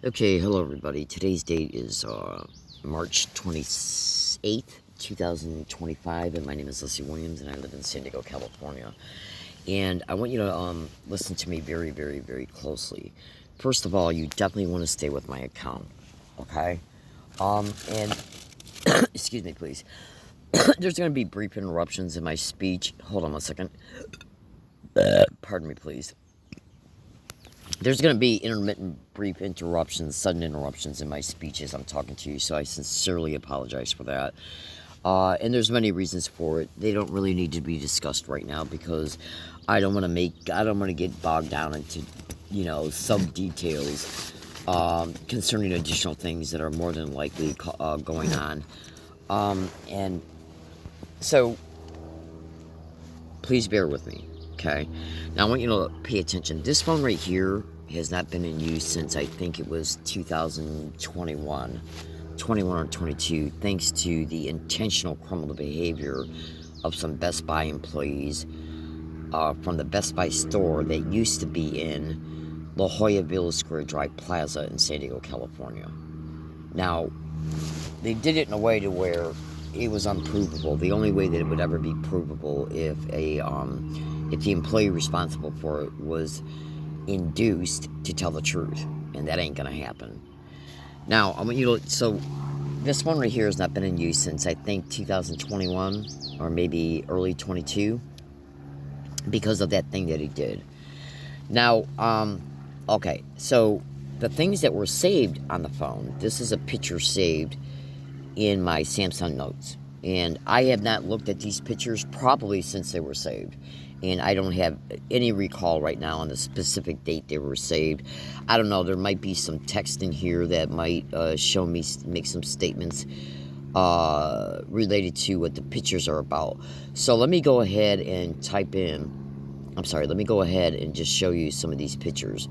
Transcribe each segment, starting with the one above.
Okay, hello everybody. Today's date is March 28th, 2025, and my name is Leslie Williams, and I live in San Diego, California. And I want you to listen to me very, very, very closely. First of all, you definitely want to stay with my account, okay? And excuse me, please. There's going to be brief interruptions in my speech. Hold on one second. Pardon me, please. There's going to be intermittent, brief interruptions, sudden interruptions in my speech as I'm talking to you, so I sincerely apologize for that. And there's many reasons for it. They don't really need to be discussed right now because I don't want to get bogged down into, some details concerning additional things that are more than likely going on. And so, please bear with me. Okay. Now I want you to pay attention. This phone right here has not been in use since I think it was 2021, 21 or 22, thanks to the intentional criminal behavior of some Best Buy employees from the Best Buy store that used to be in La Jolla Villa Square Drive Plaza in San Diego, California. Now, they did it in a way to where it was unprovable. The only way that it would ever be provable if the employee responsible for it was induced to tell the truth, and that ain't gonna happen. Now, I want you to. So, this one right here has not been in use since I think 2021 or maybe early 22 because of that thing that he did. Now, okay, so the things that were saved on the phone. This is a picture saved in my Samsung Notes. And I have not looked at these pictures probably since they were saved. And I don't have any recall right now on the specific date they were saved. I don't know, there might be some text in here that might show me, make some statements related to what the pictures are about. So let me go ahead and let me go ahead and just show you some of these pictures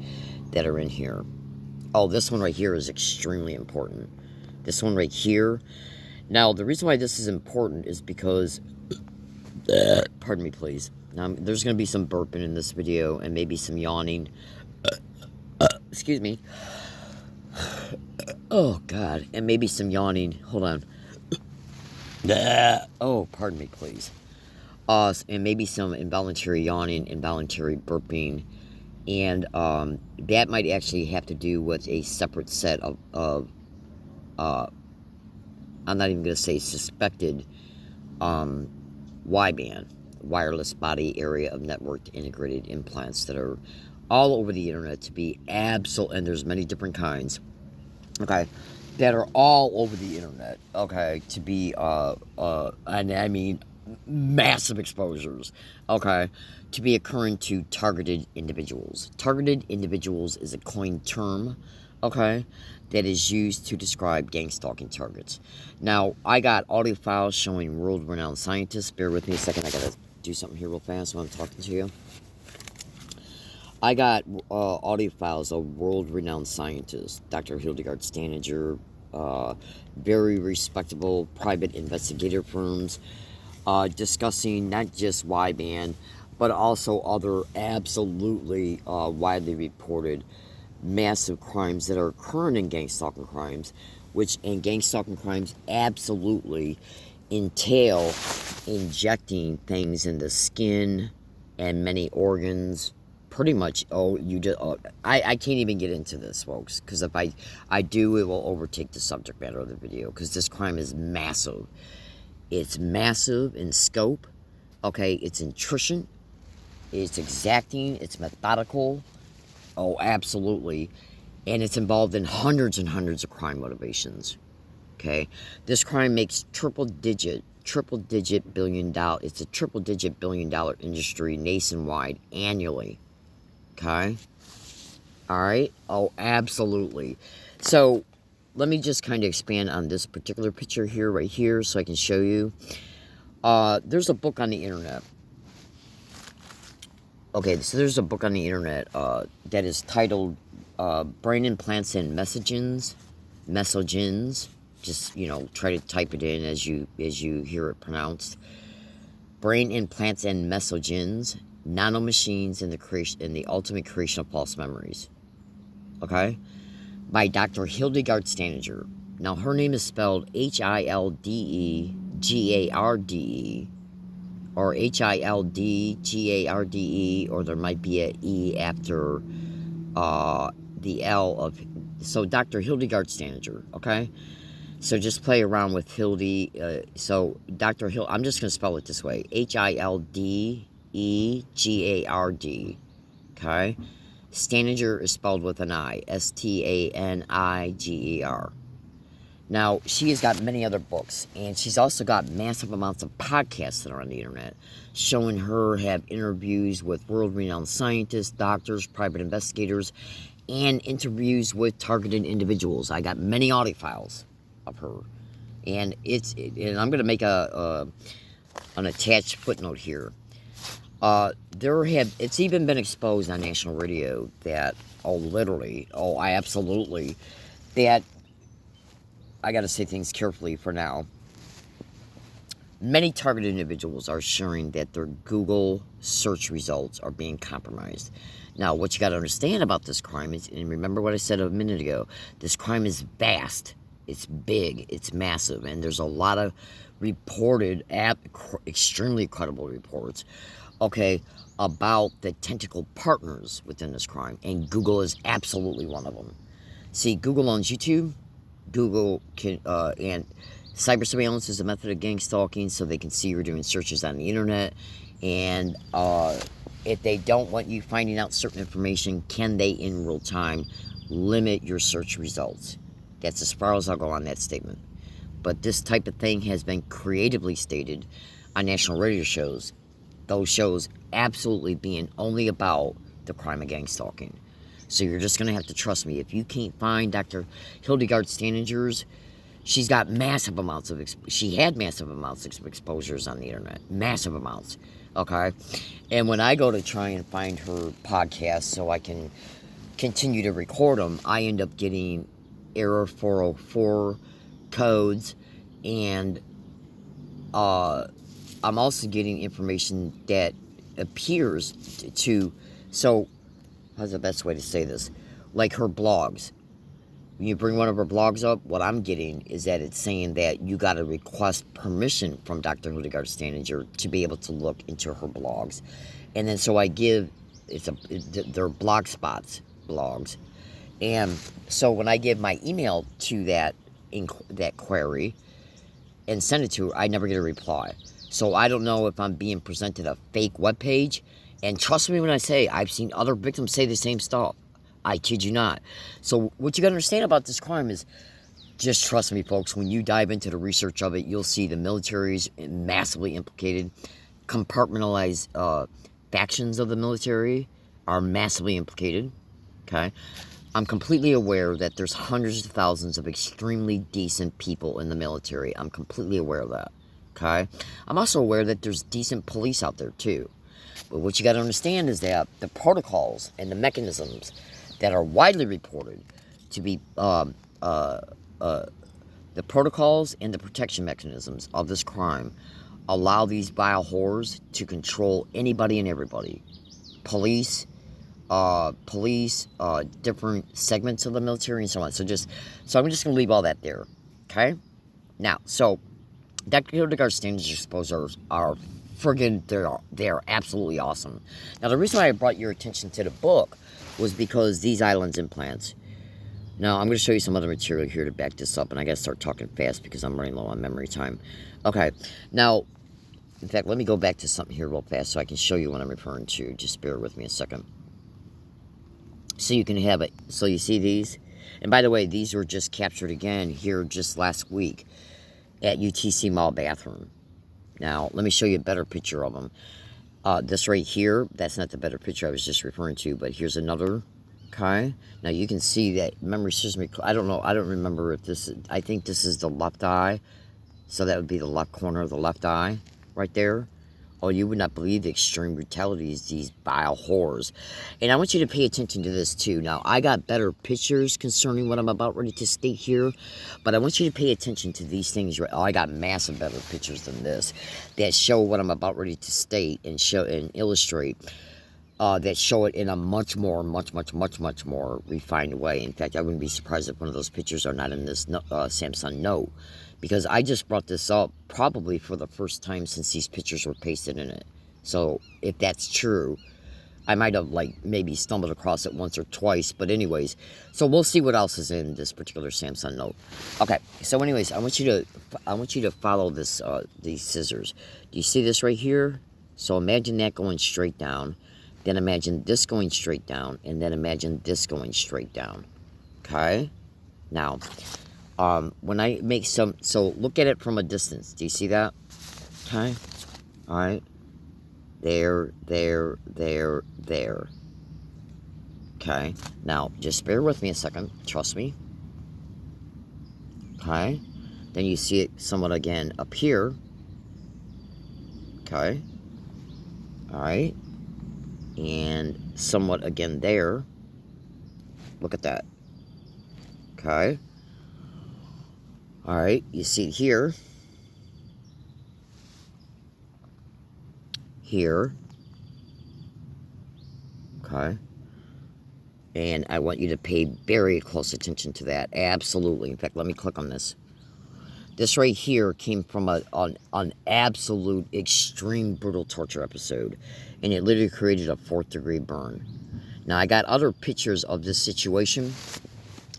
that are in here. Oh, this one right here is extremely important. This one right here. Now, the reason why this is important is because, pardon me, please. Now, there's going to be some burping in this video and maybe some yawning. Excuse me. Oh, God. And maybe some yawning. Hold on. Oh, pardon me, please. And maybe some involuntary yawning, involuntary burping. And that might actually have to do with a separate set of I'm not even going to say suspected wideband, wireless body area of networked integrated implants that are all over the internet to be absolute, and there's many different kinds, okay, that are all over the internet, okay, to be, and I mean massive exposures, okay, to be occurring to targeted individuals. Targeted individuals is a coined term, okay, that is used to describe gang stalking targets. Now, I got audio files showing world-renowned scientists. Bear with me a second. I gotta do something here real fast while I'm talking to you. I got audio files of world-renowned scientists, Dr. Hildegard Staniger, very respectable private investigator firms, discussing not just wideband, but also other absolutely widely reported massive crimes that are occurring in gang stalking crimes, and gang stalking crimes absolutely entail injecting things in the skin and many organs. Pretty much, I can't even get into this, folks, because if I do, it will overtake the subject matter of the video, because this crime is massive. It's massive in scope, okay? It's intrusion, it's exacting, it's methodical. Oh, absolutely. And it's involved in hundreds and hundreds of crime motivations. Okay? This crime makes triple digit $1 billion. It's a triple-digit billion-dollar industry nationwide annually. Okay? All right? Oh, absolutely. So, let me just kind of expand on this particular picture here, right here, so I can show you. There's a book on the internet. Okay, so there's a book on the internet that is titled Brain Implants and Mesogens. Just, try to type it in as you hear it pronounced. Brain Implants and Mesogens, Nanomachines and the Ultimate Creation of False Memories. Okay? by Dr. Hildegard Staninger. Now, her name is spelled Hildegardde, or Hildgarde, or there might be an E after the L of. So, Dr. Hildegard Staninger, okay? So, just play around with Hildy. So, Dr. Hill, I'm just going to spell it this way, Hildegard, okay? Staninger is spelled with an I, Staniger. Now, she has got many other books, and she's also got massive amounts of podcasts that are on the internet, showing her have interviews with world-renowned scientists, doctors, private investigators, and interviews with targeted individuals. I got many audio files of her, and I'm going to make an attached footnote here. It's even been exposed on national radio that, that, I gotta say things carefully for now. Many targeted individuals are sharing that their Google search results are being compromised. Now, what you gotta understand about this crime is, and remember what I said a minute ago, this crime is vast, it's big, it's massive, and there's a lot of reported, extremely credible reports, okay, about the tentacle partners within this crime, and Google is absolutely one of them. See, Google owns YouTube. Google can, and cyber surveillance is a method of gang stalking, so they can see you're doing searches on the internet, and if they don't want you finding out certain information, can they, in real time, limit your search results? That's as far as I'll go on that statement. But this type of thing has been creatively stated on national radio shows, those shows absolutely being only about the crime of gang stalking. So you're just going to have to trust me. If you can't find Dr. Hildegard Staninger's, she had massive amounts of exposures on the internet. Massive amounts. Okay? And when I go to try and find her podcast so I can continue to record them, I end up getting error 404 codes, and I'm also getting information that appears to... So, how's the best way to say this? Like her blogs. When you bring one of her blogs up, what I'm getting is that it's saying that you got to request permission from Dr. Hildegard Staninger to be able to look into her blogs. And then so I give, they're Blogspot's blogs. And so when I give my email to that query and send it to her, I never get a reply. So I don't know if I'm being presented a fake webpage. And trust me when I say, I've seen other victims say the same stuff. I kid you not. So what you got to understand about this crime is, just trust me, folks, when you dive into the research of it, you'll see the military is massively implicated. Compartmentalized factions of the military are massively implicated. Okay? I'm completely aware that there's hundreds of thousands of extremely decent people in the military. I'm completely aware of that. Okay? I'm also aware that there's decent police out there, too. But what you got to understand is that the protocols and the mechanisms that are widely reported to be the protocols and the protection mechanisms of this crime allow these vile whores to control anybody and everybody. Police, different segments of the military, and so on. So I'm just going to leave all that there. Okay? Now, so Dr. Hildegard Staninger's exposures are friggin', they're absolutely awesome. Now, the reason why I brought your attention to the book was because these islands implants. Now, I'm going to show you some other material here to back this up, and I got to start talking fast because I'm running low on memory time. Okay, now, in fact, let me go back to something here real fast so I can show you what I'm referring to. Just bear with me a second. So you can have it. So you see these? And by the way, these were just captured again here just last week at UTC Mall bathroom. Now, let me show you a better picture of them. This right here, that's not the better picture I was just referring to, but here's another. Okay? Now, you can see that memory serves me. I don't know. I don't remember if this is... I think this is the left eye. So that would be the left corner of the left eye right there. Oh, you would not believe the extreme brutalities, these vile whores. And I want you to pay attention to this, too. Now, I got better pictures concerning what I'm about ready to state here, but I want you to pay attention to these things. Oh, I got massive better pictures than this that show what I'm about ready to state and show and illustrate. that show it in a much more refined way. In fact, I wouldn't be surprised if one of those pictures are not in this Samsung Note, because I just brought this up probably for the first time since these pictures were pasted in it. So if that's true, I might have maybe stumbled across it once or twice, but anyways, so we'll see what else is in this particular Samsung Note. Okay, so anyways, I want you to follow this these scissors. Do you see this right here? So imagine that going straight down. Then imagine this going straight down, and then imagine this going straight down. Okay? Now, when I make so look at it from a distance. Do you see that? Okay? All right. There. Okay? Now, just bear with me a second. Trust me. Okay? Then you see it somewhat again up here. Okay? All right? And somewhat again there. Look at that. Okay. All right. You see it here. Here. Okay. And I want you to pay very close attention to that. Absolutely. In fact, let me click on this. This right here came from an absolute extreme brutal torture episode. And it literally created a 4th-degree burn. Now, I got other pictures of this situation.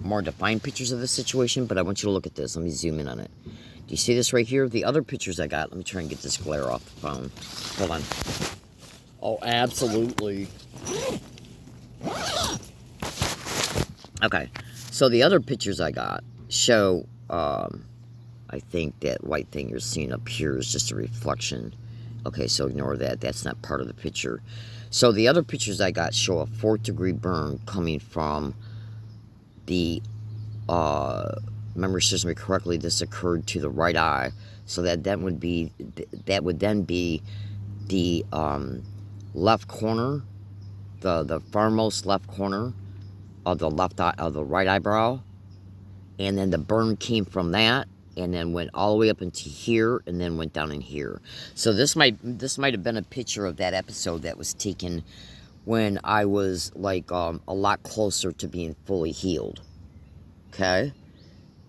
More defined pictures of this situation. But I want you to look at this. Let me zoom in on it. Do you see this right here? The other pictures I got. Let me try and get this glare off the phone. Hold on. Oh, absolutely. Okay. So the other pictures I got show... I think that white thing you're seeing up here is just a reflection. Okay, so ignore that. That's not part of the picture. So the other pictures I got show a 4th-degree burn coming from the, memory serves me correctly, this occurred to the right eye. So that would then be the left corner, the farmost left corner of the left eye, of the right eyebrow. And then the burn came from that, and then went all the way up into here, and then went down in here. So this might have been a picture of that episode that was taken when I was a lot closer to being fully healed. Okay,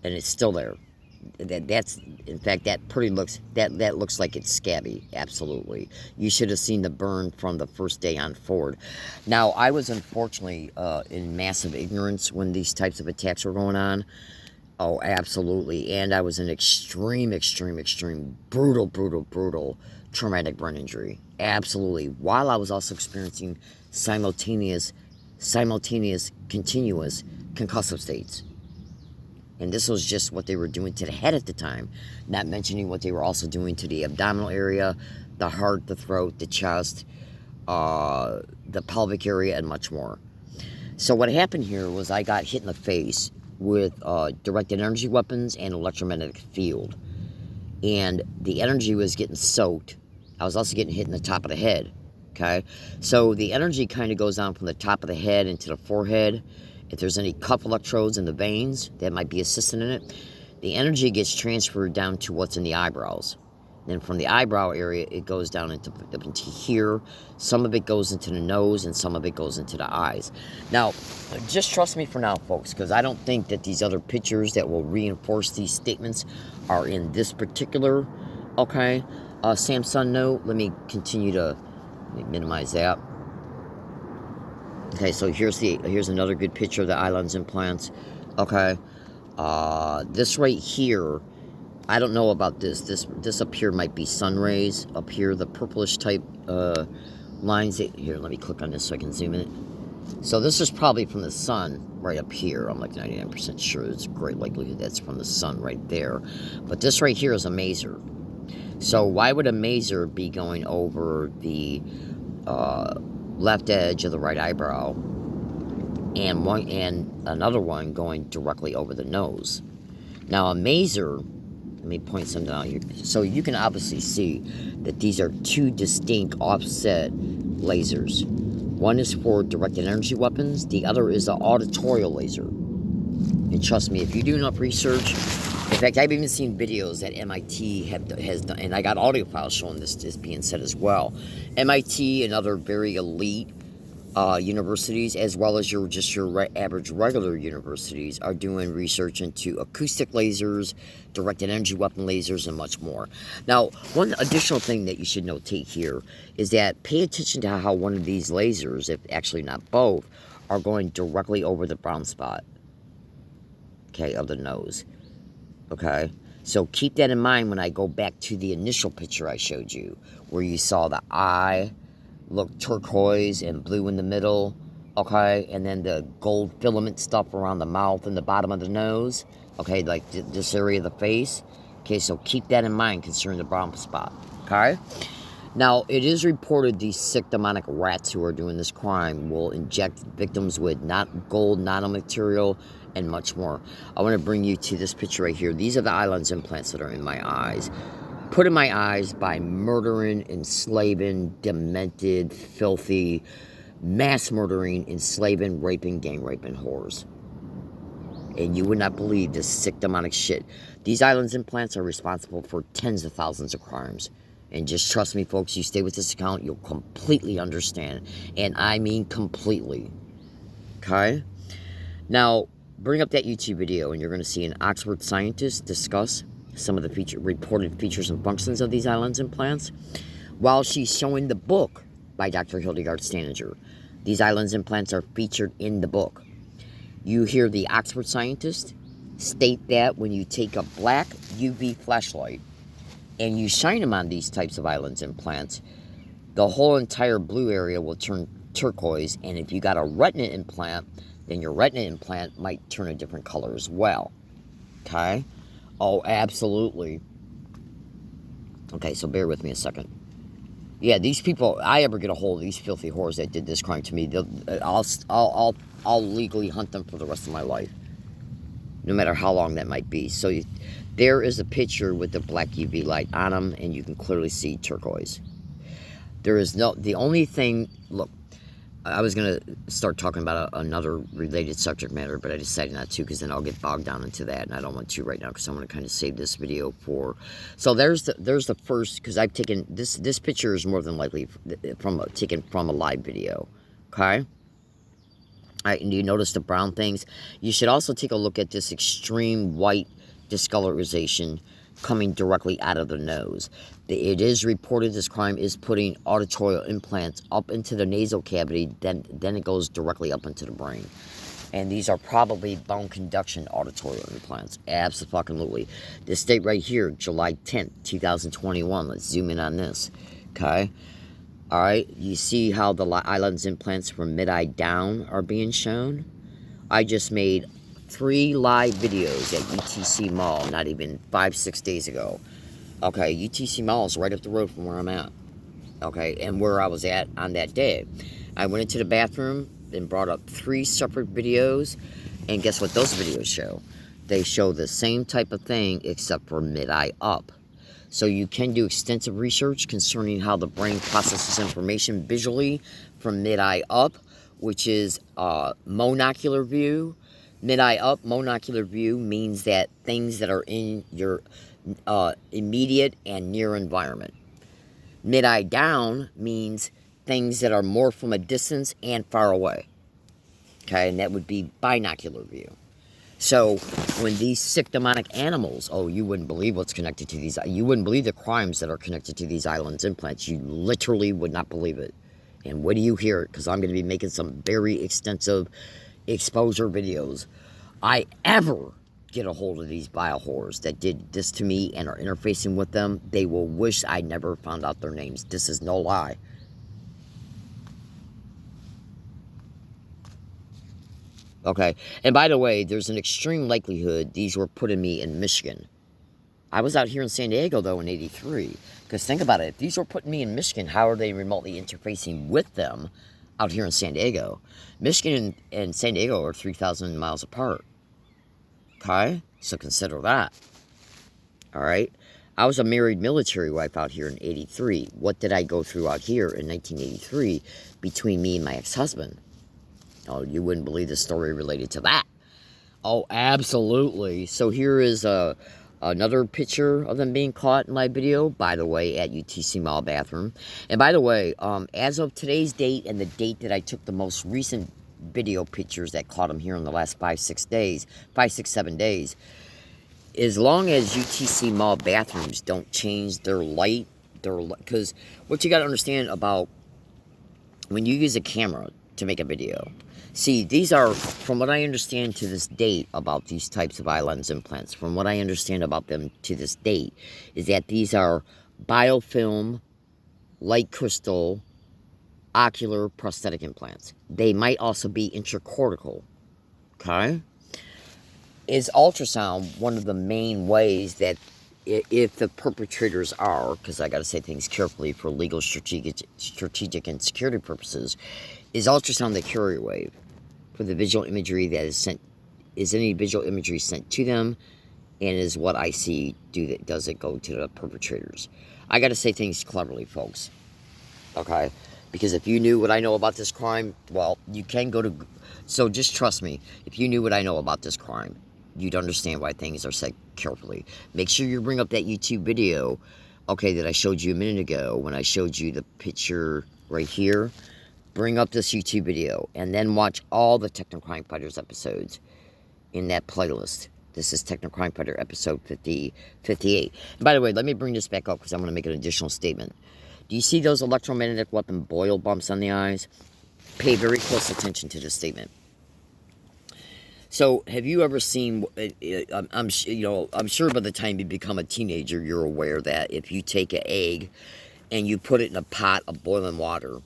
and it's still there. That's in fact that looks like it's scabby. Absolutely, you should have seen the burn from the first day on forward. Now, I was unfortunately in massive ignorance when these types of attacks were going on. Oh, absolutely. And I was in extreme, brutal traumatic brain injury. Absolutely. While I was also experiencing simultaneous, continuous concussive states. And this was just what they were doing to the head at the time. Not mentioning what they were also doing to the abdominal area, the heart, the throat, the chest, the pelvic area, and much more. So what happened here was I got hit in the face with directed energy weapons and electromagnetic field. And the energy was getting soaked. I was also getting hit in the top of the head. Okay? So the energy kind of goes down from the top of the head into the forehead. If there's any cuff electrodes in the veins that might be assisting in it, the energy gets transferred down to what's in the eyebrows. Then from the eyebrow area, it goes down into here. Some of it goes into the nose, and some of it goes into the eyes. Now, just trust me for now, folks, because I don't think that these other pictures that will reinforce these statements are in this particular, Samsung Note. Let me continue to minimize that. Okay, so here's another good picture of the eye lens implants. Okay, this right here, I don't know about this. This up here might be sun rays. Up here, the purplish type lines. Here, let me click on this so I can zoom in. So this is probably from the sun right up here. I'm like 99% sure. It's a great likelihood that's from the sun right there. But this right here is a maser. So why would a maser be going over the left edge of the right eyebrow, and another one going directly over the nose? Now a maser, let me point something out here. So you can obviously see that these are two distinct offset lasers. One is for directed energy weapons. The other is an auditorial laser. And trust me, if you do enough research, in fact, I've even seen videos that MIT has done, and I got audio files showing this being said as well. MIT and other very elite universities, as well as your average regular universities, are doing research into acoustic lasers, directed energy weapon lasers, and much more. Now, one additional thing that you should notate here is that pay attention to how one of these lasers, if actually not both, are going directly over the brown spot, okay, of the nose, okay? So keep that in mind when I go back to the initial picture I showed you, where you saw the eye look turquoise and blue in the middle, okay, and then the gold filament stuff around the mouth and the bottom of the nose, okay, like this area of the face, okay, so keep that in mind concerning the brown spot, okay? Now, it is reported these sick demonic rats who are doing this crime will inject victims with gold nanomaterial and much more. I want to bring you to this picture right here. These are the eye lens implants that are in my eyes. Put in my eyes by murdering, enslaving, demented, filthy, mass murdering, enslaving, raping, gang raping whores. And you would not believe this sick demonic shit. These eye lens implants are responsible for tens of thousands of crimes. And just trust me, folks, you stay with this account, you'll completely understand. And I mean completely. Okay? Now, bring up that YouTube video and you're going to see an Oxford scientist discuss some of the reported features and functions of these eye lens implants while she's showing the book by Dr. Hildegard Staninger. These eye lens implants are featured in the book. You hear the Oxford scientist state that when you take a black UV flashlight and you shine them on these types of eye lens implants, the whole entire blue area will turn turquoise, and if you got a retina implant, then your retina implant might turn a different color as well. Okay? Oh, absolutely. Okay, so bear with me a second. Yeah, these people, I ever get a hold of these filthy whores that did this crime to me, I'll legally hunt them for the rest of my life, no matter how long that might be. So there is a picture with the black UV light on them, and you can clearly see turquoise. There is the only thing, look, I was going to start talking about another related subject matter, but I decided not to because then I'll get bogged down into that, and I don't want to right now because I want to kind of save this video for... So there's the first, because I've taken... This picture is more than likely taken from a live video, okay? All right, and you notice the brown things? You should also take a look at this extreme white discolorization coming directly out of the nose. It is reported this crime is putting auditorial implants up into the nasal cavity, then it goes directly up into the brain. And these are probably bone conduction auditorial implants. Absolutely. This date right here, July 10th, 2021. Let's zoom in on this. Okay? Alright, you see how the eye lens implants from mid-eye down are being shown? I just made 3 live videos at UTC Mall, not even 5-6 days ago. Okay, UTC Mall is right up the road from where I'm at. Okay, and where I was at on that day. I went into the bathroom and brought up 3 separate videos, and guess what those videos show? They show the same type of thing except for mid-eye up. So you can do extensive research concerning how the brain processes information visually from mid-eye up, which is monocular view. Mid-eye up, monocular view means that things that are in your immediate and near environment. Mid-eye down means things that are more from a distance and far away. Okay, and that would be binocular view. So when these sick demonic animals, oh, you wouldn't believe what's connected to these, you wouldn't believe the crimes that are connected to these eye lens implants. You literally would not believe it. And when do you hear it? Because I'm going to be making some very extensive exposure videos. I ever get a hold of these bile whores that did this to me and are interfacing with them, they will wish I never found out their names. This is no lie. Okay, and by the way, there's an extreme likelihood these were putting me in Michigan. I was out here in San Diego, though, in '83. Because think about it, if these were putting me in Michigan, how are they remotely interfacing with them out here in San Diego? Michigan and San Diego are 3,000 miles apart. Okay, so consider that. All right, I was a married military wife out here in '83. What did I go through out here in 1983 between me and my ex-husband? Oh, you wouldn't believe the story related to that. Oh, absolutely. So here is a Another picture of them being caught in my video, by the way, at UTC Mall bathroom. And by the way, as of today's date and the date that I took the most recent video pictures that caught them here in the last 5-6 days, 5-6-7 days, as long as UTC Mall bathrooms don't change their light, because what you got to understand about when you use a camera to make a video, see, these are, from what I understand to this date about these types of iLens implants, from what I understand about them to this date, is that these are biofilm, light crystal, ocular prosthetic implants. They might also be intracortical, okay? Is ultrasound one of the main ways that if the perpetrators are, because I got to say things carefully for legal, strategic, and security purposes, is ultrasound the carrier wave for the visual imagery that is sent? Is any visual imagery sent to them? And is what I see, does it go to the perpetrators? I got to say things cleverly, folks. Okay? Because if you knew what I know about this crime, well, you can go to... So just trust me. If you knew what I know about this crime, you'd understand why things are said carefully. Make sure you bring up that YouTube video, okay, that I showed you a minute ago when I showed you the picture right here. Bring up this YouTube video and then watch all the Technocrime Fighters episodes in that playlist. This is Technocrime Fighter episode 58. And by the way, let me bring this back up because I want to make an additional statement. Do you see those electromagnetic weapon boil bumps on the eyes? Pay very close attention to this statement. So, have you ever seen? I'm sure by the time you become a teenager, you're aware that if you take an egg and you put it in a pot of boiling water,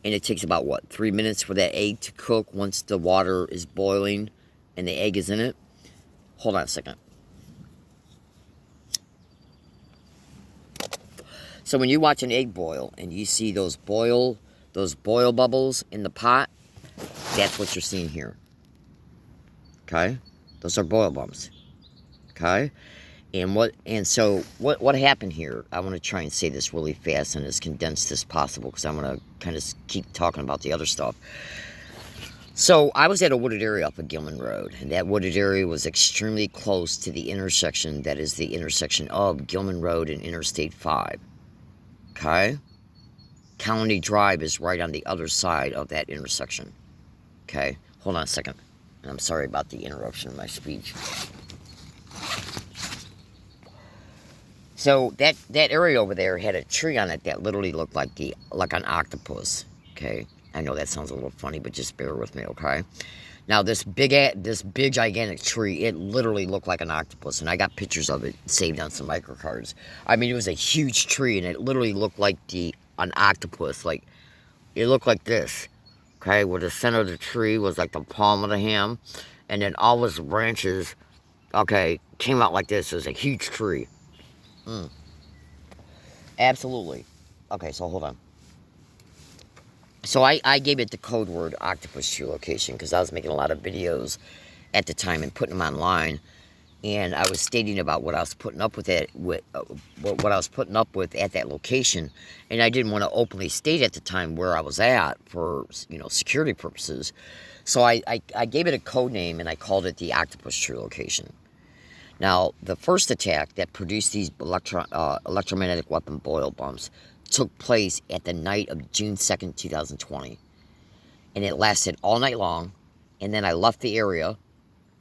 and it takes about, 3 minutes for that egg to cook once the water is boiling and the egg is in it? Hold on a second. So when you watch an egg boil and you see those boil bubbles in the pot, that's what you're seeing here. Okay? Those are boil bumps. Okay? And so what happened here? I want to try and say this really fast and as condensed as possible because I want to kind of keep talking about the other stuff. So I was at a wooded area off of Gilman Road, and that wooded area was extremely close to the intersection that is the intersection of Gilman Road and Interstate 5. Okay? Colony Drive is right on the other side of that intersection. Okay? Hold on a second. And I'm sorry about the interruption in my speech. So that area over there had a tree on it that literally looked like an octopus. Okay, I know that sounds a little funny, but just bear with me, okay? Now this big gigantic tree, it literally looked like an octopus, and I got pictures of it saved on some microcards. I mean, it was a huge tree, and it literally looked like an octopus. Like it looked like this, okay? Where the center of the tree was like the palm of the hand, and then all its branches, okay, came out like this. It was a huge tree. Absolutely. Okay, so hold on. So I gave it the code word octopus tree location because I was making a lot of videos at the time and putting them online, and I was stating about what I was putting up with what I was putting up with at that location, and I didn't want to openly state at the time where I was at for security purposes. So I gave it a code name and I called it the octopus tree location. Now, the first attack that produced these electromagnetic weapon boil bumps took place at the night of June 2nd, 2020. And it lasted all night long. And then I left the area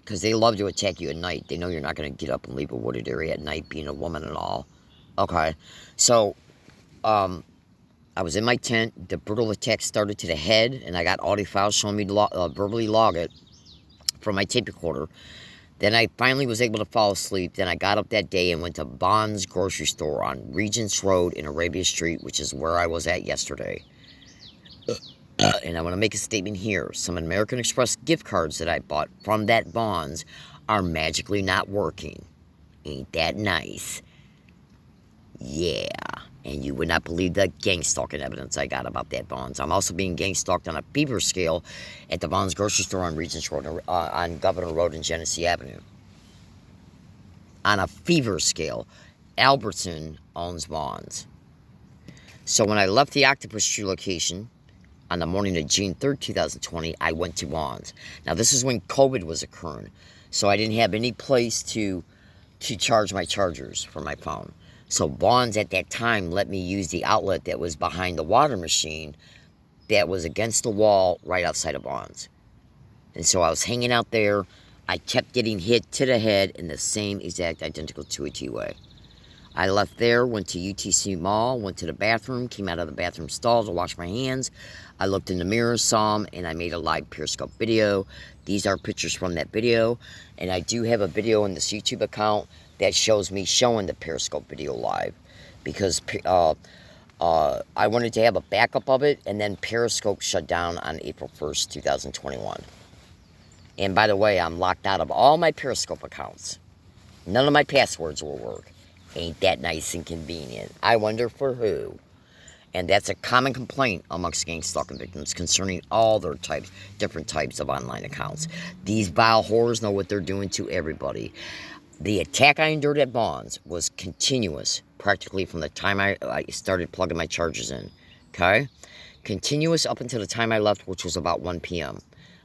because they love to attack you at night. They know you're not going to get up and leave a wooded area at night, being a woman and all. Okay. So, I was in my tent. The brutal attack started to the head. And I got audio files showing me verbally log it from my tape recorder. Then I finally was able to fall asleep. Then I got up that day and went to Bond's grocery store on Regents Road in Arabia Street, which is where I was at yesterday. And I want to make a statement here. Some American Express gift cards that I bought from that Bond's are magically not working. Ain't that nice? Yeah. And you would not believe the gang stalking evidence I got about that Vons. I'm also being gang stalked on a fever scale at the Vons grocery store on Regents Road, on Governor Road and Genesee Avenue. On a fever scale, Albertson owns Vons. So when I left the Octopus Tree location on the morning of June 3rd, 2020, I went to Vons. Now this is when COVID was occurring, so I didn't have any place to to charge my chargers for my phone. So Vons at that time let me use the outlet that was behind the water machine that was against the wall right outside of Vons. And so I was hanging out there. I kept getting hit to the head in the same exact identical 2AT way. I left there, went to UTC Mall, went to the bathroom, came out of the bathroom stall to wash my hands. I looked in the mirror, saw him, and I made a live Periscope video. These are pictures from that video. And I do have a video in this YouTube account that shows me showing the Periscope video live. Because I wanted to have a backup of it, and then Periscope shut down on April 1st, 2021. And by the way, I'm locked out of all my Periscope accounts. None of my passwords will work. Ain't that nice and convenient? I wonder for who. And that's a common complaint amongst gang stalking victims concerning all their different types of online accounts. These vile whores know what they're doing to everybody. The attack I endured at Vons was continuous, practically from the time I started plugging my chargers in. Okay? Continuous up until the time I left, which was about 1 p.m.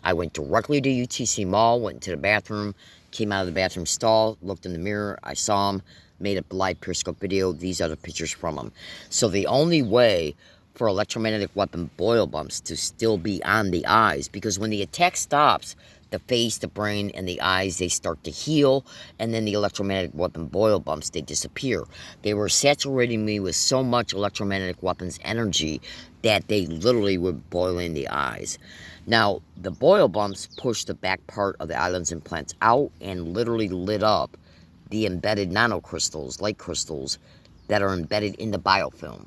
I went directly to UTC Mall, went into the bathroom, came out of the bathroom stall, looked in the mirror, I saw him, made a live Periscope video. These are the pictures from him. So the only way for electromagnetic weapon boil bumps to still be on the eyes, because when the attack stops, the face, the brain, and the eyes, they start to heal, and then the electromagnetic weapon boil bumps, they disappear. They were saturating me with so much electromagnetic weapons energy that they literally were boiling the eyes. Now, the boil bumps pushed the back part of the island's implants out and literally lit up the embedded nanocrystals, light crystals, that are embedded in the biofilm.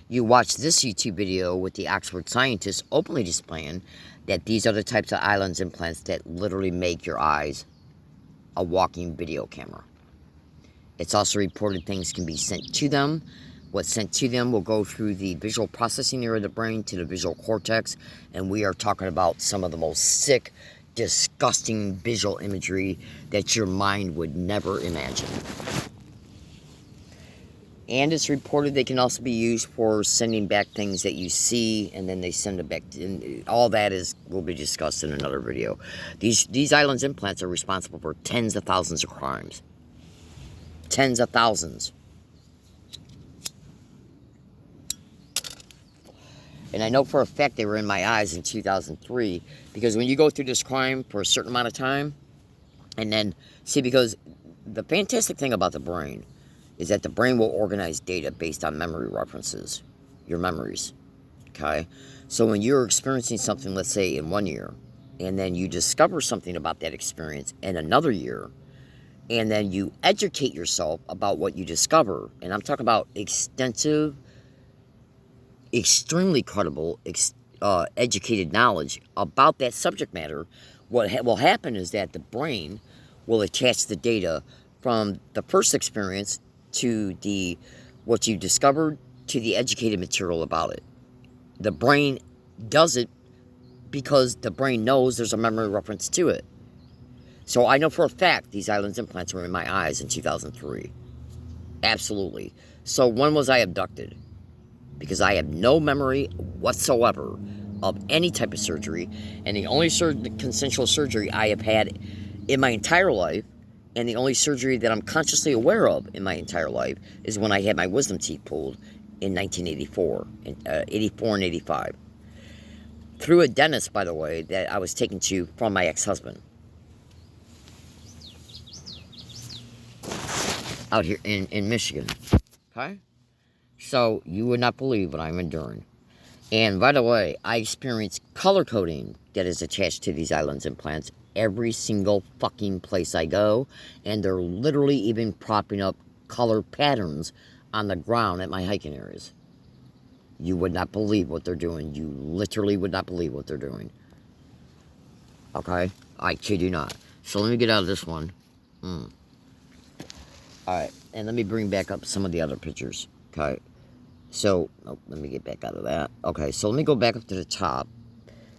You watch this YouTube video with the Oxford scientists openly displaying that these are the types of islands implants that literally make your eyes a walking video camera. It's also reported things can be sent to them. What's sent to them will go through the visual processing area of the brain to the visual cortex, and we are talking about some of the most sick, disgusting visual imagery that your mind would never imagine. And it's reported they can also be used for sending back things that you see, and then they send it back. And all that will be discussed in another video. These islands implants are responsible for tens of thousands of crimes. Tens of thousands. And I know for a fact they were in my eyes in 2003, because when you go through this crime for a certain amount of time, and then, see, because the fantastic thing about the brain is that the brain will organize data based on memory references, your memories, okay? So when you're experiencing something, let's say in 1 year, and then you discover something about that experience in another year, and then you educate yourself about what you discover, and I'm talking about extensive, extremely credible, educated knowledge about that subject matter, what will happen is that the brain will attach the data from the first experience to what you discovered to the educated material about it. The brain does it because the brain knows there's a memory reference to it. So I know for a fact these islands implants were in my eyes in 2003. Absolutely. So when was I abducted? Because I have no memory whatsoever of any type of surgery, and the only consensual surgery I have had in my entire life, and the only surgery that I'm consciously aware of in my entire life, is when I had my wisdom teeth pulled in 1984, 84 and 85. Through a dentist, by the way, that I was taken to from my ex-husband. Out here in Michigan. Okay? So, you would not believe what I'm enduring. And by the way, I experience color coding that is attached to these islands implants every single fucking place I go. And they're literally even propping up color patterns on the ground at my hiking areas. You would not believe what they're doing. You literally would not believe what they're doing. Okay? I kid you not. So let me get out of this one. Alright, and let me bring back up some of the other pictures. Okay? So, let me get back out of that. Okay, so let me go back up to the top.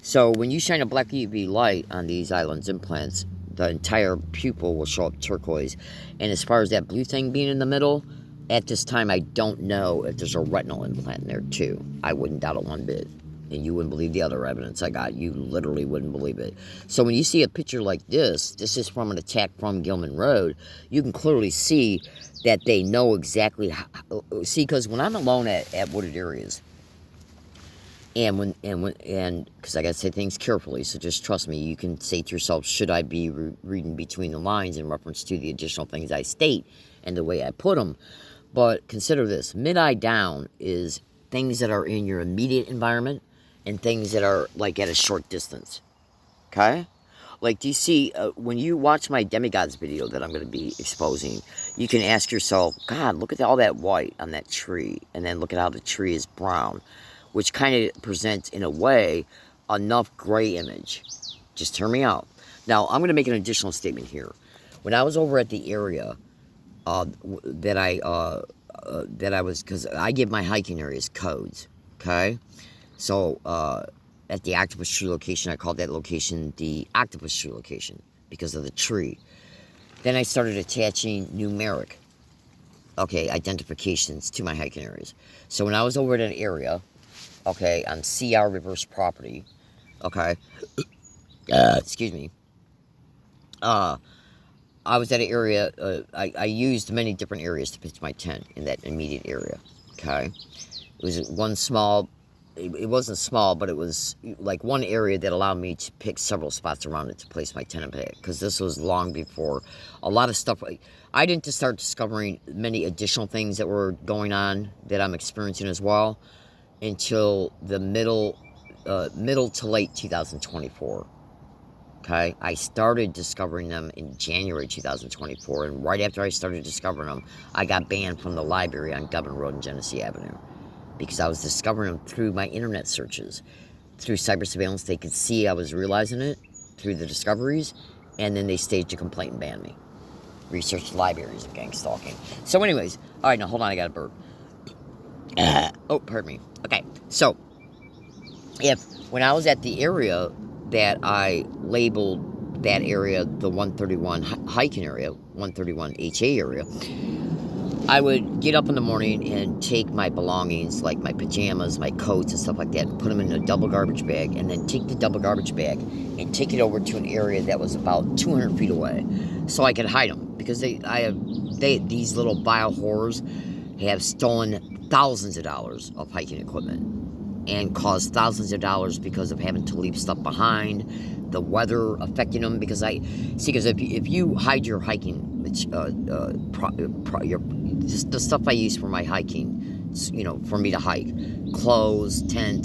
So, when you shine a black UV light on these islands implants, the entire pupil will show up turquoise. And as far as that blue thing being in the middle, at this time I don't know if there's a retinal implant in there too. I wouldn't doubt it one bit. And you wouldn't believe the other evidence I got. You literally wouldn't believe it. So when you see a picture like this is from an attack from Gilman Road, you can clearly see that they know exactly how, see, because when I'm alone at wooded areas, and because I gotta say things carefully, so just trust me. You can say to yourself, should I be reading between the lines in reference to the additional things I state and the way I put them? But consider this: mid-eye down is things that are in your immediate environment and things that are like at a short distance. Okay? Like, do you see, when you watch my demigods video that I'm going to be exposing, you can ask yourself, God, look at all that white on that tree, and then look at how the tree is brown, which kind of presents, in a way, enough gray image. Just hear me out. Now, I'm going to make an additional statement here. When I was over at the area that I was, because I give my hiking areas codes, okay? So, at the octopus tree location, I called that location the octopus tree location because of the tree. Then I started attaching numeric, identifications to my hiking areas. So when I was over at an area, on CR reverse property, excuse me, I was at an area, I used many different areas to pitch my tent in that immediate area, It was one small, it wasn't small, but it was like one area that allowed me to pick several spots around it to place my tent at, because this was long before a lot of stuff. I didn't just start discovering many additional things that were going on that I'm experiencing as well until the middle to late 2024. I started discovering them in January 2024, and right after I started discovering them, I got banned from the library on Governor Road and Genesee Avenue because I was discovering them through my internet searches. Through cyber surveillance, they could see I was realizing it through the discoveries, and then they staged a complaint and banned me. Researched libraries of gang stalking. So anyways, all right, now hold on, I got a burp. Oh, pardon me. Okay, so when I was at the area that I labeled that area the 131 hiking area, 131 HA area, I would get up in the morning and take my belongings, like my pajamas, my coats, and stuff like that, and put them in a double garbage bag, and then take the double garbage bag and take it over to an area that was about 200 feet away, so I could hide them, because these little bio-horrors have stolen thousands of dollars of hiking equipment and caused thousands of dollars because of having to leave stuff behind, the weather affecting them. Because if you hide your hiking, just the stuff I use for my hiking, for me to hike, clothes, tent,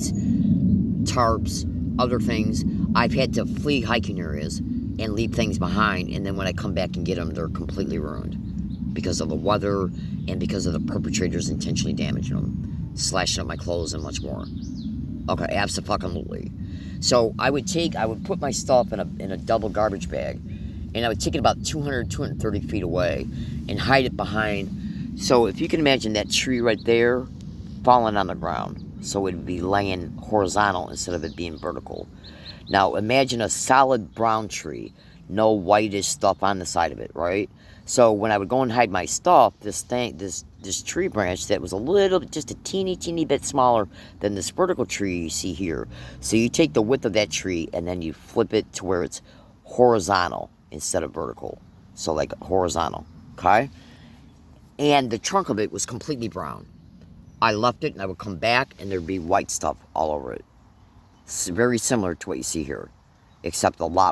tarps, other things, I've had to flee hiking areas and leave things behind, and then when I come back and get them, they're completely ruined because of the weather and because of the perpetrators intentionally damaging them, slashing up my clothes and much more. Abso-fucking-lutely. So I would put my stuff in a double garbage bag, and I would take it about 230 feet away and hide it behind. So if you can imagine that tree right there falling on the ground, so it would be laying horizontal instead of it being vertical. Now imagine a solid brown tree, no whitish stuff on the side of it, right? So when I would go and hide my stuff, this tree branch that was just a teeny bit smaller than this vertical tree you see here. So you take the width of that tree and then you flip it to where it's horizontal instead of vertical. So like horizontal, And the trunk of it was completely brown. I left it and I would come back and there'd be white stuff all over it. It's very similar to what you see here, except a lot